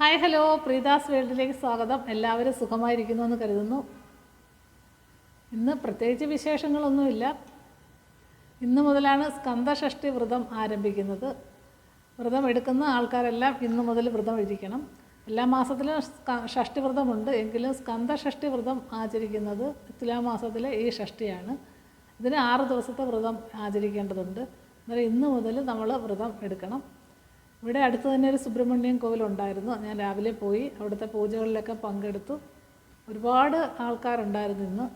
Hi hello, പ്രീതാസ് വേൾഡിലേക്ക് സ്വാഗതം. എല്ലാവരും സുഖമായിരിക്കുന്നു എന്ന് കരുതുന്നു. ഇന്ന് പ്രത്യേകിച്ച് വിശേഷങ്ങളൊന്നുമില്ല. ഇന്ന് മുതലാണ് സ്കന്ദഷഷ്ഠി വ്രതം ആരംഭിക്കുന്നത്. വ്രതം എടുക്കുന്ന ആൾക്കാരെല്ലാം ഇന്ന് മുതൽ വ്രതം ഇരിക്കണം. എല്ലാ മാസത്തിലും ഷഷ്ഠി വ്രതമുണ്ട്, എങ്കിലും സ്കന്ദഷഷ്ഠി വ്രതം ആചരിക്കുന്നത് തുലാമാസത്തിലെ ഈ ഷഷ്ഠിയാണ്. ഇതിന് 6 ദിവസത്തെ വ്രതം ആചരിക്കേണ്ടതുണ്ട്. അന്നേരം ഇന്ന് മുതൽ നമ്മൾ വ്രതം എടുക്കണം. ഇവിടെ അടുത്ത് തന്നെ ഒരു സുബ്രഹ്മണ്യം കോവിലുണ്ടായിരുന്നു. ഞാൻ രാവിലെ പോയി അവിടുത്തെ പൂജകളിലൊക്കെ പങ്കെടുത്തു. ഒരുപാട് ആൾക്കാരുണ്ടായിരുന്നു ഇന്ന്.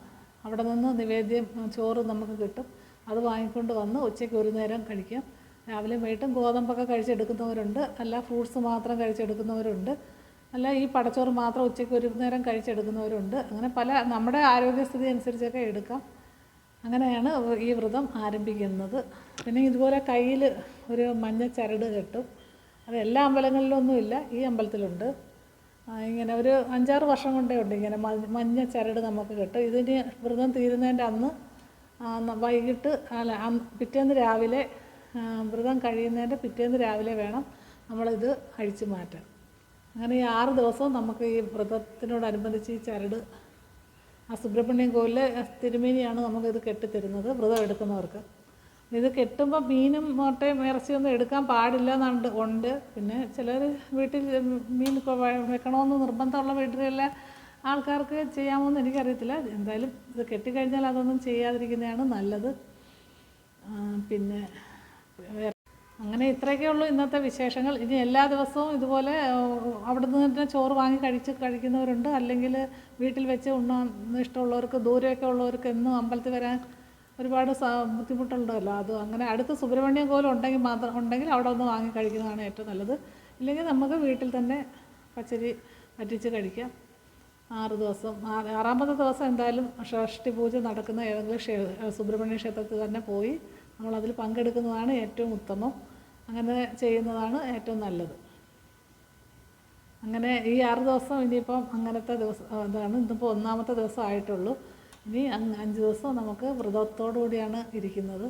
അവിടെ നിന്ന് നിവേദ്യം ചോറ് നമുക്ക് കിട്ടും. അത് വാങ്ങിക്കൊണ്ട് വന്ന് ഉച്ചയ്ക്ക് ഒരു നേരം കഴിക്കാം. രാവിലെ വൈകിട്ടും ഗോതമ്പൊക്കെ കഴിച്ചെടുക്കുന്നവരുണ്ട്, അല്ല ഫ്രൂട്ട്സ് മാത്രം കഴിച്ചെടുക്കുന്നവരുണ്ട്, അല്ല ഈ പടച്ചോറ് മാത്രം ഉച്ചയ്ക്ക് ഒരു നേരം കഴിച്ചെടുക്കുന്നവരുണ്ട്. അങ്ങനെ പല നമ്മുടെ ആരോഗ്യസ്ഥിതി അനുസരിച്ചൊക്കെ എടുക്കാം. അങ്ങനെയാണ് ഈ വ്രതം ആരംഭിക്കുന്നത്. പിന്നെ ഇതുപോലെ കയ്യിൽ ഒരു മഞ്ഞ ചരട് കെട്ടും. അത് എല്ലാ അമ്പലങ്ങളിലൊന്നുമില്ല, ഈ അമ്പലത്തിലുണ്ട്. ഇങ്ങനെ ഒരു 5-6 വർഷം കൊണ്ടേ ഉണ്ട് ഇങ്ങനെ മഞ്ഞ ചരട് നമുക്ക് കിട്ടും. ഇതിന് വ്രതം തീരുന്നതിൻ്റെ അന്ന് വൈകിട്ട് അല്ല പിറ്റേന്ന് രാവിലെ, വ്രതം കഴിയുന്നതിൻ്റെ പിറ്റേന്ന് രാവിലെ വേണം നമ്മളിത് അഴിച്ചു മാറ്റാൻ. അങ്ങനെ ഈ 6 ദിവസവും നമുക്ക് ഈ വ്രതത്തിനോടനുബന്ധിച്ച് ഈ ചരട് ആ സുബ്രഹ്മണ്യം കോവിലിലെ തിരുമേനിയാണ് നമുക്കിത് കെട്ടിത്തരുന്നത് വ്രതം എടുക്കുന്നവർക്ക്. ഇത് കെട്ടുമ്പോൾ മീനും മുട്ടയും ഇറച്ചിയൊന്നും എടുക്കാൻ പാടില്ല എന്നുണ്ട് ഉണ്ട്. പിന്നെ ചിലർ വീട്ടിൽ മീൻ വെക്കണമെന്ന് നിർബന്ധമുള്ള വീട്ടിലെ ആൾക്കാർക്ക് ചെയ്യാമോയെന്ന് എനിക്കറിയത്തില്ല. എന്തായാലും ഇത് കെട്ടിക്കഴിഞ്ഞാൽ അതൊന്നും ചെയ്യാതിരിക്കുന്നതാണ് നല്ലത്. പിന്നെ അങ്ങനെ ഇത്രയൊക്കെ ഉള്ളൂ ഇന്നത്തെ വിശേഷങ്ങൾ. ഇനി എല്ലാ ദിവസവും ഇതുപോലെ അവിടെ നിന്ന് തന്നെ ചോറ് വാങ്ങി കഴിക്കുന്നവരുണ്ട്, അല്ലെങ്കിൽ വീട്ടിൽ വെച്ച് ഉണ്ണാൻ ഇഷ്ടമുള്ളവർക്ക്, ദൂരെയൊക്കെ ഉള്ളവർക്ക് എന്നും അമ്പലത്തിൽ വരാൻ ഒരുപാട് ബുദ്ധിമുട്ടുണ്ടല്ലോ. അത് അങ്ങനെ അടുത്ത് സുബ്രഹ്മണ്യം കോവിൽ ഉണ്ടെങ്കിൽ അവിടെ ഒന്ന് വാങ്ങി കഴിക്കുന്നതാണ് ഏറ്റവും നല്ലത്. ഇല്ലെങ്കിൽ നമുക്ക് വീട്ടിൽ തന്നെ പച്ചരി വറ്റിച്ച് കഴിക്കാം. 6 ദിവസം 6-ാമത്തെ ദിവസം എന്തായാലും ഷഷ്ഠി പൂജ നടക്കുന്ന ഏതെങ്കിലും സുബ്രഹ്മണ്യ ക്ഷേത്രത്തിൽ തന്നെ പോയി നമ്മളതിൽ പങ്കെടുക്കുന്നതാണ് ഏറ്റവും ഉത്തമം. അങ്ങനെ ചെയ്യുന്നതാണ് ഏറ്റവും നല്ലത്. അങ്ങനെ ഈ 6 ദിവസം ഇനിയിപ്പം അങ്ങനത്തെ ദിവസം അതാണ്. ഇന്നിപ്പോൾ 1-ാമത്തെ ദിവസം ആയിട്ടുള്ളൂ. ഇനി 5 ദിവസം നമുക്ക് വ്രതത്തോടു കൂടിയാണ് ഇരിക്കുന്നത്.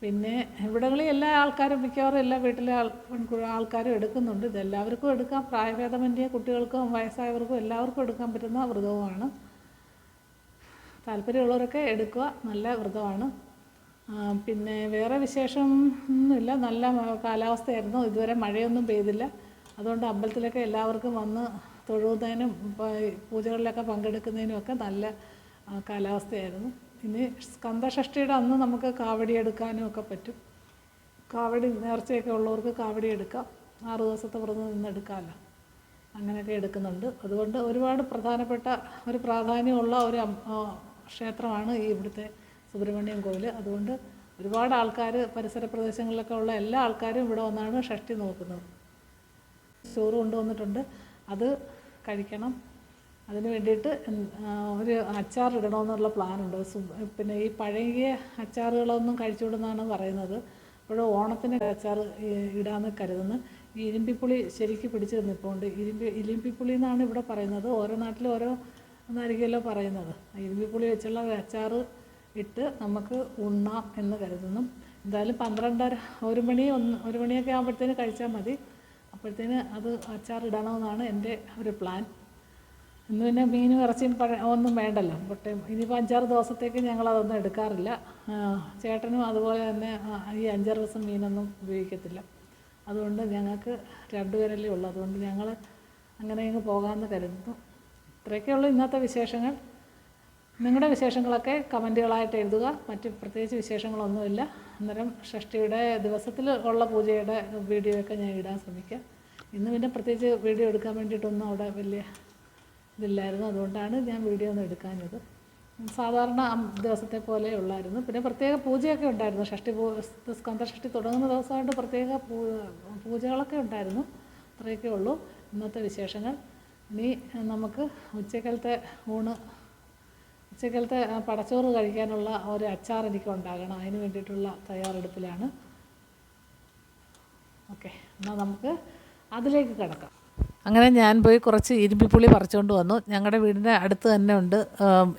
പിന്നെ ഇവിടങ്ങളിൽ എല്ലാ ആൾക്കാരും, മിക്കവാറും എല്ലാ വീട്ടിലെ ആൾക്കാരും എടുക്കുന്നുണ്ട്. ഇതെല്ലാവർക്കും എടുക്കാം. പ്രായഭേദമന്യേ കുട്ടികൾക്കും വയസ്സായവർക്കും എല്ലാവർക്കും എടുക്കാൻ പറ്റുന്ന വ്രതവുമാണ്. താല്പര്യമുള്ളവരൊക്കെ എടുക്കുക, നല്ല വ്രതമാണ്. പിന്നെ വേറെ വിശേഷം ഒന്നുമില്ല. നല്ല കാലാവസ്ഥയായിരുന്നു. ഇതുവരെ മഴയൊന്നും പെയ്തില്ല. അതുകൊണ്ട് അമ്പലത്തിലൊക്കെ എല്ലാവർക്കും വന്ന് തൊഴുന്നതിനും പൂജകളിലൊക്കെ പങ്കെടുക്കുന്നതിനും ഒക്കെ നല്ല കാലാവസ്ഥയായിരുന്നു. ഇനി സ്കന്ദഷഷ്ഠിയുടെ അന്ന് നമുക്ക് കാവടി എടുക്കാനും ഒക്കെ പറ്റും. കാവടി നേർച്ചയൊക്കെ ഉള്ളവർക്ക് കാവടി എടുക്കാം. 6 ദിവസത്തെ വ്രതം നിന്ന് എടുക്കാമല്ലോ. അങ്ങനെയൊക്കെ എടുക്കുന്നുണ്ട്. അതുകൊണ്ട് ഒരുപാട് പ്രധാനപ്പെട്ട ഒരു പ്രാധാന്യമുള്ള ഒരു ക്ഷേത്രമാണ് ഈ ഇവിടുത്തെ സുബ്രഹ്മണ്യം കോവിൽ. അതുകൊണ്ട് ഒരുപാട് ആൾക്കാർ, പരിസര പ്രദേശങ്ങളിലൊക്കെ ഉള്ള എല്ലാ ആൾക്കാരും ഇവിടെ വന്നാണ് ഷഷ്ഠി നോക്കുന്നത്. ചോറ് കൊണ്ടുവന്നിട്ടുണ്ട്, അത് കഴിക്കണം. അതിന് വേണ്ടിയിട്ട് ഒരു അച്ചാർ ഇടണമെന്നുള്ള പ്ലാനുണ്ട്. പിന്നെ ഈ പഴകിയ അച്ചാറുകളൊന്നും കഴിച്ചുകൂടെന്നാണ് പറയുന്നത്. അപ്പോൾ ഓണത്തിന് അച്ചാർ ഇടാമെന്ന് കരുതുന്നു. ഈ ഇരുമ്പിപ്പുളി ശരിക്കും പിടിച്ച് നിൽപ്പുണ്ട്. ഇലിമ്പിപ്പുളി എന്നാണ് ഇവിടെ പറയുന്നത്. ഓരോ നാട്ടിലും ഓരോ എന്നായിരിക്കുമല്ലോ പറയുന്നത്. ഇരുമ്പിപ്പുളി വെച്ചുള്ള അച്ചാർ ഇട്ട് നമുക്ക് ഉണ്ണാം എന്ന് കരുതുന്നു. എന്തായാലും 12:30 1 മണിയൊക്കെ ആകുമ്പോഴത്തേന് കഴിച്ചാൽ മതി. അപ്പോഴത്തേന് അത് അച്ചാർ ഇടണമെന്നാണ് എൻ്റെ ഒരു പ്ലാൻ. ഇന്ന് പിന്നെ മീനും ഇറച്ചിയും ഒന്നും വേണ്ടല്ലോ. ഇനിയിപ്പോൾ 5-6 ദിവസത്തേക്ക് ഞങ്ങളതൊന്നും എടുക്കാറില്ല. ചേട്ടനും അതുപോലെ തന്നെ ഈ 5-6 ദിവസം മീനൊന്നും ഉപയോഗിക്കത്തില്ല. അതുകൊണ്ട് ഞങ്ങൾക്ക് 2 പേരല്ലേ ഉള്ളൂ. അതുകൊണ്ട് ഞങ്ങൾ അങ്ങനെ അങ്ങ് പോകാമെന്ന് കരുതുന്നു. ഇത്രയൊക്കെയുള്ളൂ ഇന്നത്തെ വിശേഷങ്ങൾ. നിങ്ങളുടെ വിശേഷങ്ങളൊക്കെ കമൻറ്റുകളായിട്ട് എഴുതുക. മറ്റ് പ്രത്യേകിച്ച് വിശേഷങ്ങളൊന്നുമില്ല. അന്നേരം ഷഷ്ഠിയുടെ ദിവസത്തിൽ ഉള്ള പൂജയുടെ വീഡിയോ ഒക്കെ ഞാൻ ഇടാൻ ശ്രമിക്കാം. ഇന്ന് പിന്നെ പ്രത്യേകിച്ച് വീഡിയോ എടുക്കാൻ വേണ്ടിയിട്ടൊന്നും അവിടെ വലിയ ഇതില്ലായിരുന്നു. അതുകൊണ്ടാണ് ഞാൻ വീഡിയോ ഒന്നും എടുക്കാഞ്ഞത്. സാധാരണ ദിവസത്തെ പോലെ ഉള്ളായിരുന്നു. പിന്നെ പ്രത്യേക പൂജയൊക്കെ ഉണ്ടായിരുന്നു. സ്കന്ദഷഷ്ഠി തുടങ്ങുന്ന ദിവസമായിട്ട് പ്രത്യേക പൂജകളൊക്കെ ഉണ്ടായിരുന്നു. അത്രയൊക്കെ ഉള്ളൂ ഇന്നത്തെ വിശേഷങ്ങൾ. ഇനി നമുക്ക് ഉച്ചക്കലത്തെ പടച്ചോറ് കഴിക്കാനുള്ള ഒരു അച്ചാർ എനിക്ക് ഉണ്ടാകണം. അതിന് വേണ്ടിയിട്ടുള്ള തയ്യാറെടുപ്പിലാണ്. ഓക്കെ, എന്നാൽ നമുക്ക് അതിലേക്ക് കിടക്കാം. അങ്ങനെ ഞാൻ പോയി കുറച്ച് ഇരുമ്പിപ്പുളി പറിച്ചുകൊണ്ട് വന്നു. ഞങ്ങളുടെ വീടിൻ്റെ അടുത്ത് തന്നെ ഉണ്ട്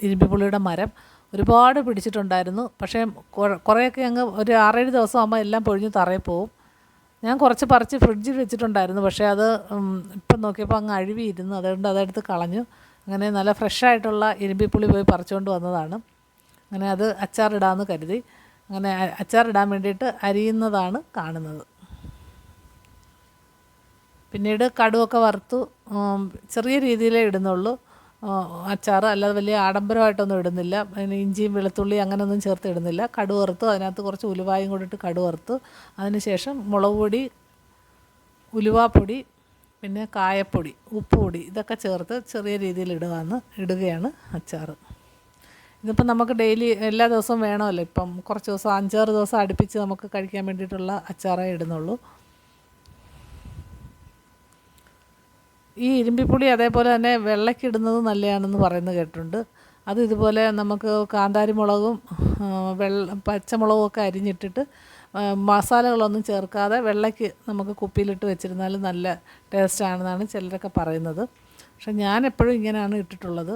ഇരുമ്പിപ്പുളിയുടെ മരം. ഒരുപാട് പിടിച്ചിട്ടുണ്ടായിരുന്നു. പക്ഷേ കുറേയൊക്കെ അങ്ങ് ഒരു 6-7 ദിവസം ആകുമ്പോൾ എല്ലാം പൊഴിഞ്ഞ് തറയിൽ പോവും. ഞാൻ കുറച്ച് പറിച്ച് ഫ്രിഡ്ജിൽ വെച്ചിട്ടുണ്ടായിരുന്നു, പക്ഷേ അത് ഇപ്പം നോക്കിയപ്പോൾ അങ്ങ് അഴുവിയിരുന്നു. അതുകൊണ്ട് അതെടുത്ത് കളഞ്ഞു. അങ്ങനെ നല്ല ഫ്രഷായിട്ടുള്ള ഇരുമ്പിപ്പുളി പോയി പറിച്ചുകൊണ്ട് വന്നതാണ്. അങ്ങനെ അത് അച്ചാറിടാമെന്ന് കരുതി അങ്ങനെ അച്ചാറിടാൻ വേണ്ടിയിട്ട് അരിയുന്നതാണ് കാണുന്നത്. പിന്നീട് കടുവൊക്കെ വറുത്തു ചെറിയ രീതിയിലേ ഇടുന്നുള്ളൂ അച്ചാർ, അല്ലാതെ വലിയ ആഡംബരമായിട്ടൊന്നും ഇടുന്നില്ല. പിന്നെ ഇഞ്ചിയും വെളുത്തുള്ളി അങ്ങനെയൊന്നും ചേർത്ത് ഇടുന്നില്ല. കടുക് വറുത്തു, അതിനകത്ത് കുറച്ച് ഉലുവായും കൂടിയിട്ട് കടുക് വറുത്തു. അതിനുശേഷം മുളക് പൊടി, ഉലുവാപ്പൊടി, പിന്നെ കായപ്പൊടി, ഉപ്പുപൊടി ഇതൊക്കെ ചേർത്ത് ചെറിയ രീതിയിൽ ഇടുകയാണ് അച്ചാർ. ഇതിപ്പം നമുക്ക് ഡെയിലി എല്ലാ ദിവസവും വേണമല്ലോ. ഇപ്പം കുറച്ച് ദിവസം 5-6 ദിവസം അടുപ്പിച്ച് നമുക്ക് കഴിക്കാൻ വേണ്ടിയിട്ടുള്ള അച്ചാറേ ഇടുന്നുള്ളൂ. ഈ ഇരുമ്പിപ്പുളി അതേപോലെ തന്നെ വെള്ളയ്ക്കിടുന്നത് നല്ലതാണെന്ന് പറയുന്നത് കേട്ടിട്ടുണ്ട്. അത് ഇതുപോലെ നമുക്ക് കാന്താരി മുളകും പച്ചമുളകും ഒക്കെ അരിഞ്ഞിട്ടിട്ട് മസാലകളൊന്നും ചേർക്കാതെ വെള്ളയ്ക്ക് നമുക്ക് കുപ്പിയിലിട്ട് വെച്ചിരുന്നാൽ നല്ല ടേസ്റ്റാണെന്നാണ് ചിലരൊക്കെ പറയുന്നത്. പക്ഷെ ഞാൻ എപ്പോഴും ഇങ്ങനെയാണ് ഇട്ടിട്ടുള്ളത്.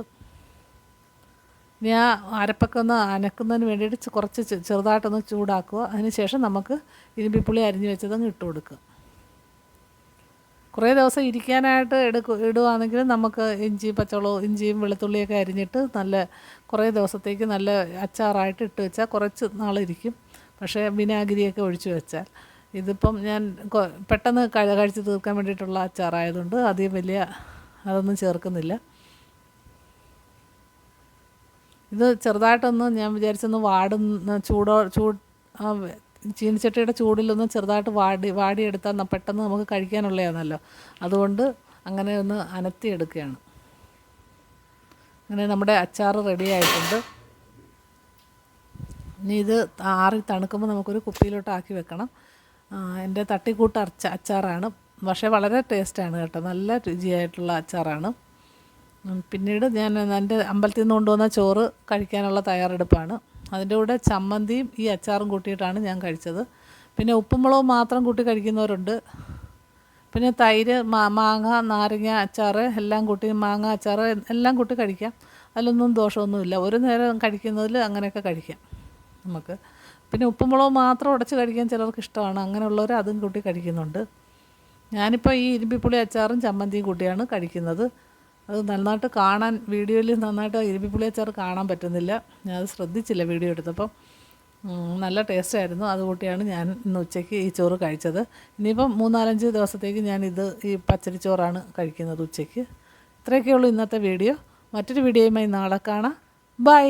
ഞാൻ അരപ്പൊക്കെ ഒന്ന് അനക്കുന്നതിന് വേണ്ടിയിട്ട് കുറച്ച് ചെറുതായിട്ടൊന്ന് ചൂടാക്കുക. അതിനുശേഷം നമുക്ക് ഇരുമ്പിപ്പുളി അരിഞ്ഞ് വെച്ചതങ്ങ് ഇട്ട് കൊടുക്കുക. കുറേ ദിവസം ഇരിക്കാനായിട്ട് ഇടുകയാണെങ്കിൽ നമുക്ക് ഇഞ്ചിയും വെളുത്തുള്ളിയൊക്കെ അരിഞ്ഞിട്ട് നല്ല കുറേ ദിവസത്തേക്ക് നല്ല അച്ചാറായിട്ട് ഇട്ട് വെച്ചാൽ കുറച്ച് നാളിരിക്കും. പക്ഷേ വിനാഗിരിയൊക്കെ ഒഴിച്ച് വെച്ചാൽ, ഇതിപ്പം ഞാൻ പെട്ടെന്ന് കഴിച്ച് തീർക്കാൻ വേണ്ടിയിട്ടുള്ള അച്ചാറായതുകൊണ്ട് അധികം അതൊന്നും ചേർക്കുന്നില്ല. ഇത് ചെറുതായിട്ടൊന്ന് ഞാൻ വിചാരിച്ചൊന്ന് ചീനിച്ചട്ടിയുടെ ചൂടിലൊന്ന് ചെറുതായിട്ട് വാടിയെടുത്താൽ പെട്ടെന്ന് നമുക്ക് കഴിക്കാനുള്ളതാണല്ലോ. അതുകൊണ്ട് അങ്ങനെ ഒന്ന് അനത്തിയെടുക്കുകയാണ്. അങ്ങനെ നമ്മുടെ അച്ചാർ റെഡി ആയിട്ടുണ്ട്. ഇനി ഇത് ആറി തണുക്കുമ്പോൾ നമുക്കൊരു കുപ്പിയിലോട്ട് ആക്കി വെക്കണം. എൻ്റെ തട്ടിക്കൂട്ട് അച്ചാറാണ്, പക്ഷേ വളരെ ടേസ്റ്റാണ് കേട്ടോ. നല്ല രുചിയായിട്ടുള്ള അച്ചാറാണ്. പിന്നീട് ഞാൻ എൻ്റെ അമ്പലത്തിൽ നിന്ന് കൊണ്ടുവന്ന ചോറ് കഴിക്കാനുള്ള തയ്യാറെടുപ്പാണ്. അതിൻ്റെ കൂടെ ചമ്മന്തിയും ഈ അച്ചാറും കൂട്ടിയിട്ടാണ് ഞാൻ കഴിച്ചത്. പിന്നെ ഉപ്പും മുളകും മാത്രം കൂട്ടി കഴിക്കുന്നവരുണ്ട്. പിന്നെ തൈര്, മാങ്ങ, നാരങ്ങ അച്ചാർ എല്ലാം കൂട്ടി, മാങ്ങ അച്ചാർ എല്ലാം കൂട്ടി കഴിക്കാം. അതിലൊന്നും ദോഷമൊന്നുമില്ല. ഒരു നേരം കഴിക്കുന്നതിൽ അങ്ങനെയൊക്കെ കഴിക്കാം നമുക്ക്. പിന്നെ ഉപ്പും മുളകും മാത്രം ഉടച്ച് കഴിക്കാൻ ചിലർക്ക് ഇഷ്ടമാണ്. അങ്ങനെയുള്ളവർ അതും കൂട്ടി കഴിക്കുന്നുണ്ട്. ഞാനിപ്പോൾ ഈ ഇരുമ്പിപ്പുളി അച്ചാറും ചമ്മന്തിയും കൂട്ടിയാണ് കഴിക്കുന്നത്. അത് നന്നായിട്ട് കാണാൻ വീഡിയോയിൽ നന്നായിട്ട് ഇരുമ്പിപ്പുളി അച്ചാർ കാണാൻ പറ്റുന്നില്ല. ഞാനത് ശ്രദ്ധിച്ചില്ല വീഡിയോ എടുത്തപ്പം. നല്ല ടേസ്റ്റായിരുന്നു. അതുകൂട്ടിയാണ് ഞാൻ ഇന്ന് ഉച്ചയ്ക്ക് ഈ ചോറ് കഴിച്ചത്. ഇനിയിപ്പം 3-4-5 ദിവസത്തേക്ക് ഈ പച്ചരിച്ചോറാണ് കഴിക്കുന്നത് ഉച്ചയ്ക്ക്. ഇത്രയൊക്കെയുള്ളൂ ഇന്നത്തെ വീഡിയോ. മറ്റൊരു വീഡിയോയുമായി നാളെ കാണാം. ബൈ.